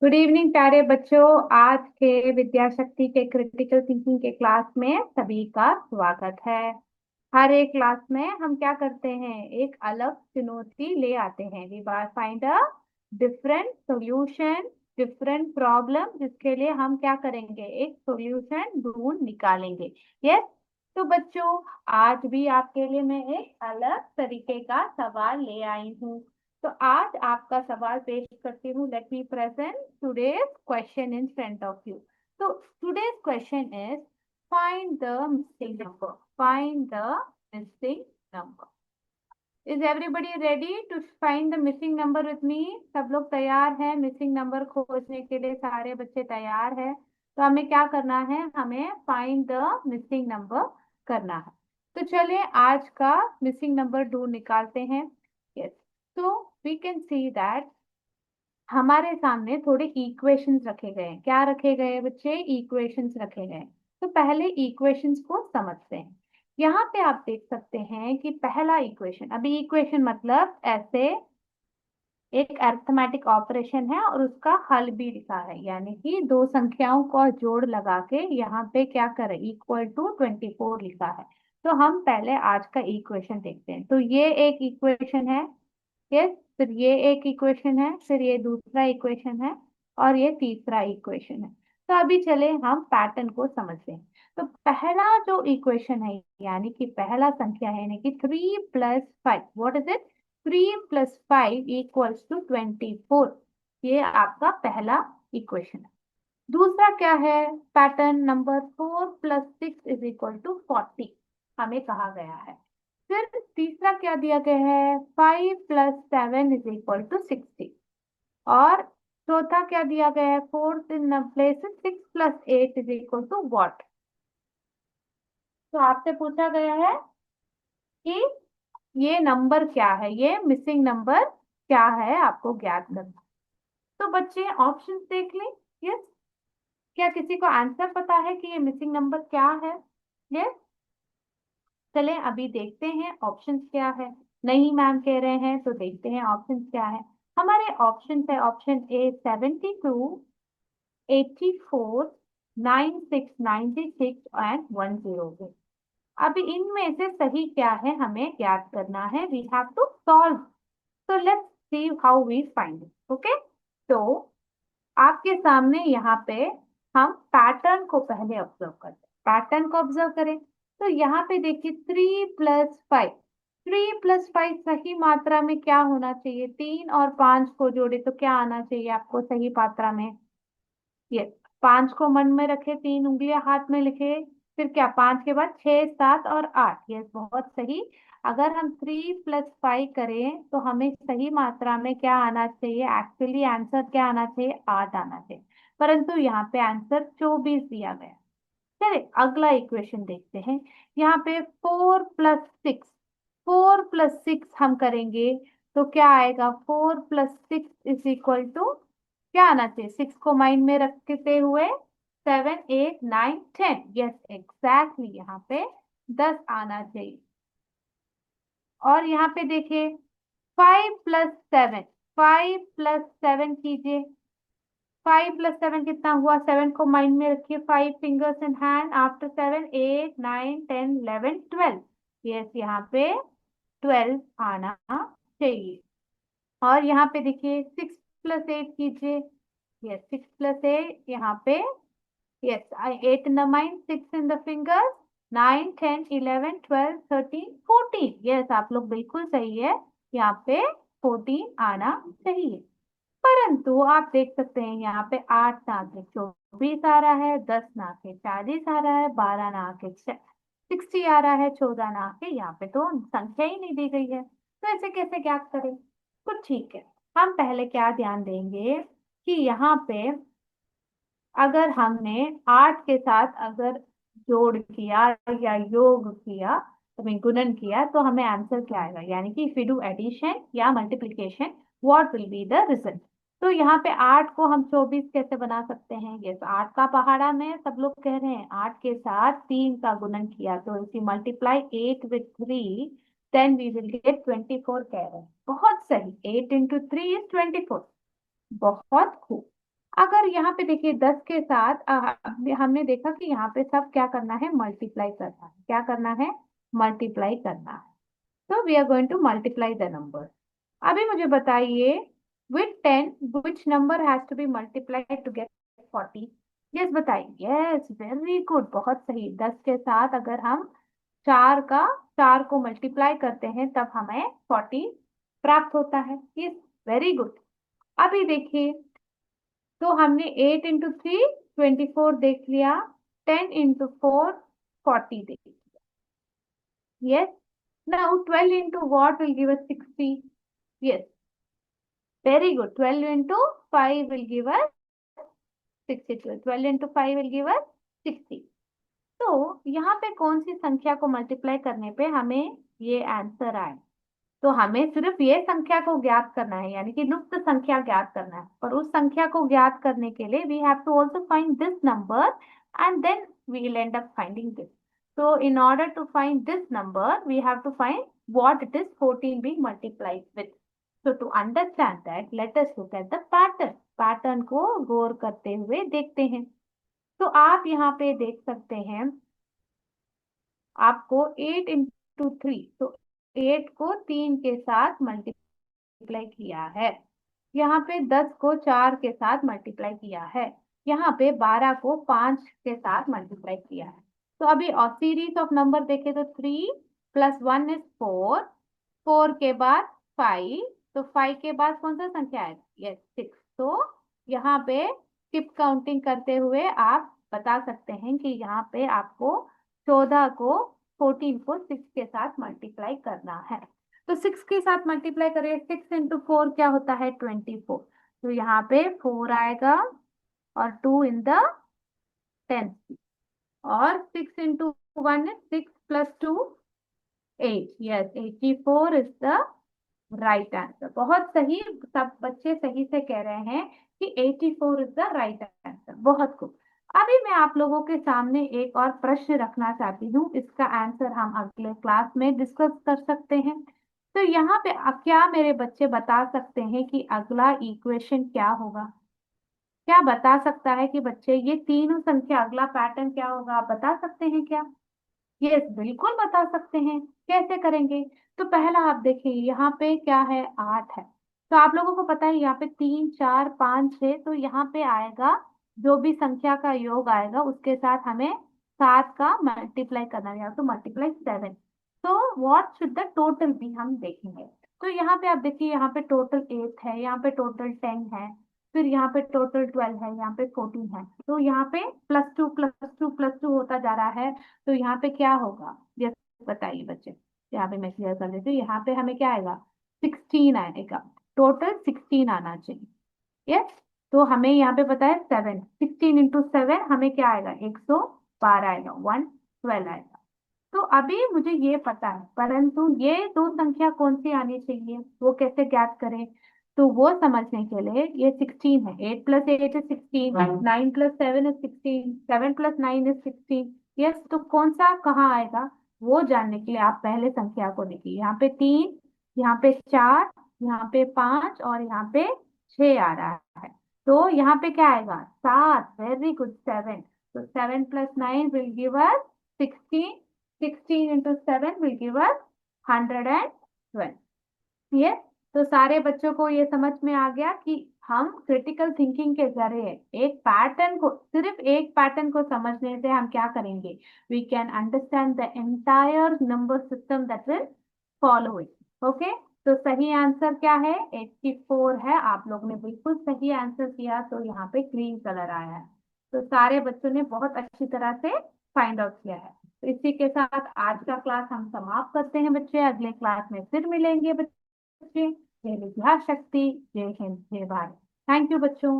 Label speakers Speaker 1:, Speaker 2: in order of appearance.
Speaker 1: Good evening प्यारे बच्चों। आज के विद्याशक्ति के क्रिटिकल थिंकिंग के क्लास में सभी का स्वागत है। हर एक क्लास में हम क्या करते हैं, एक अलग चुनौती ले आते हैं। We find a different solution, different problem, जिसके लिए हम क्या करेंगे, एक सॉल्यूशन ढूंढ निकालेंगे। यस। तो बच्चों, आज भी आपके लिए मैं एक अलग तरीके का सवाल ले आई हूँ। तो आज आपका सवाल पेश करती हूँ। Let me present today's question in front of you. तो today's question is find the missing number. Find the missing number. Is everybody ready to find the missing number with me? सब लोग तैयार हैं मिसिंग नंबर खोजने के लिए? सारे बच्चे तैयार हैं? तो हमें क्या करना है, हमें फाइंड द मिसिंग नंबर करना है। तो चलिए आज का मिसिंग नंबर ढूंढ निकालते हैं। यस। तो वी कैन सी दैट हमारे सामने थोड़े इक्वेशंस रखे गए हैं। क्या रखे गए हैं बच्चे? इक्वेशंस रखे गए हैं। तो पहले इक्वेशंस को समझते हैं। यहाँ पे आप देख सकते हैं कि पहला इक्वेशन, अभी इक्वेशन मतलब ऐसे एक अरिथमेटिक ऑपरेशन है और उसका हल भी लिखा है, यानी कि दो संख्याओं का जोड़ लगा के यहाँ पे क्या करें, इक्वल टू 24 लिखा है। तो हम पहले आज का इक्वेशन देखते हैं। तो ये एक इक्वेशन है। यस। फिर ये एक इक्वेशन है, फिर ये दूसरा इक्वेशन है, और ये तीसरा इक्वेशन है। तो अभी चले हम पैटर्न को समझते हैं। तो पहला जो इक्वेशन है, यानी कि पहला संख्या है, यानी कि 3 + 5, व्हाट इज इट? 3 + 5 = 24। ये आपका पहला इक्वेशन है। दूसरा क्या है? पैटर्न नंबर 4 + 6 = 40 हमें कहा गया है। फिर तीसरा क्या दिया गया है? 5 + 7 = 60। और चौथा क्या दिया गया है? Fourth in place 6 + 8 = what? तो आपसे पूछा गया है कि ये नंबर क्या है, ये मिसिंग नंबर क्या है, आपको ज्ञात करना। तो बच्चे ऑप्शंस देख लें। यस। क्या किसी को आंसर पता है कि ये मिसिंग नंबर क्या है? यस। चले अभी देखते हैं ऑप्शंस क्या है। नहीं मैम कह रहे हैं, तो देखते हैं ऑप्शंस क्या है। हमारे ऑप्शंस है, ऑप्शन ए 72, 84, 96, 96 एंड 100। अभी इनमें से सही क्या है हमें ज्ञात करना है। We have to solve. तो let's see how we find it. Okay. तो आपके सामने यहाँ पे हम पैटर्न को पहले ऑब्जर्व करते हैं। पैटर्न को ऑब्जर्व करें तो यहाँ पे देखिए 3 + 5। 3 + 5 सही मात्रा में क्या होना चाहिए? 3 और 5 को जोड़े तो क्या आना चाहिए आपको सही मात्रा में? ये 5 को मन में रखे, 3 उंगलियां हाथ में लिखे, फिर क्या 5 के बाद 6, 7 और 8। ये बहुत सही। अगर हम 3 + 5 करें तो हमें सही मात्रा में क्या आना चाहिए? एक्चुअली आंसर क्या आना चाहिए? 8 आना चाहिए। परंतु यहाँ पे आंसर 24 दिया गया। चलिए अगला इक्वेशन देखते हैं। यहाँ पे 4 + 6, 4 + 6 हम करेंगे तो क्या आएगा? 4 + 6 = क्या आना चाहिए? 6 को माइंड में रखते हुए 7, 8, 9, 10। यस एग्जैक्टली, यहाँ पे 10 आना चाहिए। और यहाँ पे देखिए 5 + 7, 5 + 7 कीजिए। 5 + 7 कितना हुआ? 7 को माइंड में रखिए, 5 fingers in hand. After 7, 8, 9, 10, 11, 12। Yes यहाँ पे 12 आना चाहिए। और यहाँ पे देखिए 6 + 8 कीजिए। यस 6 + 8 यहाँ पे। Yes 8 in the mind, 6 in the fingers, 9, 10, 11, 12, 13, 14। Yes आप लोग बिल्कुल सही है, यहाँ पे 14 आना चाहिए। परंतु आप देख सकते हैं यहाँ पे 8 ना के 24 आ रहा है, 10 ना के 40 आ रहा है, 12 ना के 60 आ रहा है, 14 ना के यहाँ पे तो संख्या ही नहीं दी गई है। तो ऐसे कैसे ज्ञात करें? तो ठीक है, हम पहले क्या ध्यान देंगे कि यहाँ पे अगर हमने 8 के साथ अगर जोड़ किया या योग किया, गुणन किया, तो हमें आंसर क्या आएगा? यानी कि इफ यू डू एडिशन या multiplication, what will be the result? तो यहाँ पे 8 को हम 24 कैसे बना सकते हैं? ये 8 का पहाड़ा में सब लोग कह रहे हैं 8 के साथ 3 का गुणन किया, तो if you multiply 8 with 3 then we will get 24 कह रहे हैं। बहुत सही, 8 × 3 = 24। बहुत खूब। अगर यहाँ पे देखिए 10 के साथ हमने देखा कि यहाँ पे सब क्या करना है, मल्टीप्लाई करना है। क्या करना है? मल्टीप्लाई करना है। तो we are going to multiply the number. अभी मुझे बताइए, with 10 which number has to be multiplied to get 40? Yes बताइए। यस, वेरी गुड, बहुत सही। 10 के साथ अगर हम चार को मल्टीप्लाई करते हैं तब हमें 40 प्राप्त होता है। Yes, very good. अभी देखिए, तो हमने 8 into 3 24 देख लिया, 10 into 4 40 देख लिया। Yes, now 12 into what will give us 60? Yes, very good. 12 into 5 will give us 62. 12 into 5 will give us 60. तो यहाँ पे कौन सी संख्या को मल्टीप्लाई करने पे हमें ये आंसर आए? तो हमें सिर्फ ये संख्या को ज्ञात करना है, यानी कि लुप्त संख्या ज्ञात करना है। पर उस संख्या को ज्ञात करने के लिए we have to also find this number and then we will end up finding this. So in order to find this number, we have to find what it is 14 being multiplied with. So to understand that, let us look at the pattern. Pattern को गौर करते हुए देखते हैं। तो आप यहाँ पे देख सकते हैं, आपको 8 into 3, तो 8 को 3 के साथ मल्टीप्लाई किया है। यहाँ पे 10 को 4 के साथ मल्टीप्लाई किया है। यहाँ पे 12 को 5 के साथ मल्टीप्लाई किया है। तो अभी और सीरीज ऑफ नंबर देखे तो 3 + 1 is 4, 4 के बाद 5, तो 5 के बाद कौन सा संख्या है? यस, 6। तो यहाँ पे स्किप काउंटिंग करते हुए आप बता सकते हैं कि यहाँ पे आपको 14 को 14 को 6 के साथ मल्टीप्लाई करना है। तो 6 के साथ मल्टीप्लाई करें, 6 into 4 क्या होता है? 24। तो यहाँ पे 4 आएगा और 2 इन द 10, और 6 into 1 is 6 + 2 8। Yes, 84 is the right answer. बहुत सही, सब बच्चे सही से कह रहे हैं कि 84 इज द राइट आंसर। बहुत खूब। अभी मैं आप लोगों के सामने एक और प्रश्न रखना चाहती हूँ, इसका आंसर हम अगले क्लास में डिस्कस कर सकते हैं। तो यहाँ पे क्या मेरे बच्चे बता सकते हैं कि अगला इक्वेशन क्या होगा? क्या बता सकता है कि बच्चे ये तीनों संख्या अगला पैटर्न क्या होगा? आप बता सकते हैं क्या? यस, बिल्कुल बता सकते हैं। कैसे करेंगे? तो पहला आप देखिए, यहाँ पे क्या है? 8 है। तो आप लोगों को पता है यहाँ पे 3 4 5 6, तो यहाँ पे आएगा जो भी संख्या का योग आएगा उसके साथ हमें 7 का मल्टीप्लाई करना है, तो मल्टीप्लाई 7। तो what should the total be, हम देखेंगे। तो यहाँ पे आप देखिए, यहाँ पे टोटल 8 है, यहाँ पे टोटल 10 है, फिर यहाँ पे टोटल 12 है, यहाँ पे 14 है। तो यहाँ पे +2 +2 +2 होता जा रहा है। तो यहाँ पे क्या होगा? ये बताइए बच्चे। यहाँ पे मैं क्लियर कर देती हूँ। यहाँ पे हमें क्या आएगा? 16 आएगा। टोटल 16 आना चाहिए। यस, तो हमें यहाँ पे पता है 7, 16 into 7 हमें क्या आएगा? 112 आएगा, 112 आएगा। तो अभी मुझे ये पता है, परंतु ये दो संख्या कौन सी आनी चाहिए, वो कैसे ज्ञात करें? तो वो समझने के लिए, ये 16 है, 8 + 8 is 16, 9 + 7 is 16, 7 + 9 is 16। यस, तो कौन सा कहाँ आएगा वो जानने के लिए आप पहले संख्या को देखिए। यहाँ पे 3, यहाँ पे 4, यहाँ पे 5 और यहाँ पे 6 आ रहा है। तो यहाँ पे क्या आएगा? 7। Very good, 7। तो 7 + 9 will give us 16, 16 into 7 will give us 112। ये, तो सारे बच्चों को ये समझ में आ गया कि हम क्रिटिकल थिंकिंग के जरिए एक पैटर्न को, सिर्फ एक पैटर्न को समझने से हम क्या करेंगे? We can understand the entire number system that will follow it. Okay, तो सही आंसर क्या है? 84 है। आप लोग ने बिल्कुल सही आंसर किया, तो यहाँ पे ग्रीन कलर आया है। तो सारे बच्चों ने बहुत अच्छी तरह से फाइंड आउट किया है। तो इसी के साथ आज का क्लास हम समाप्त करते हैं बच्चे। अगले क्लास में फिर मिलेंगे बच्चे। जय विद्या शक्ति, जय हिंद, जय भारत। थैंक यू बच्चों।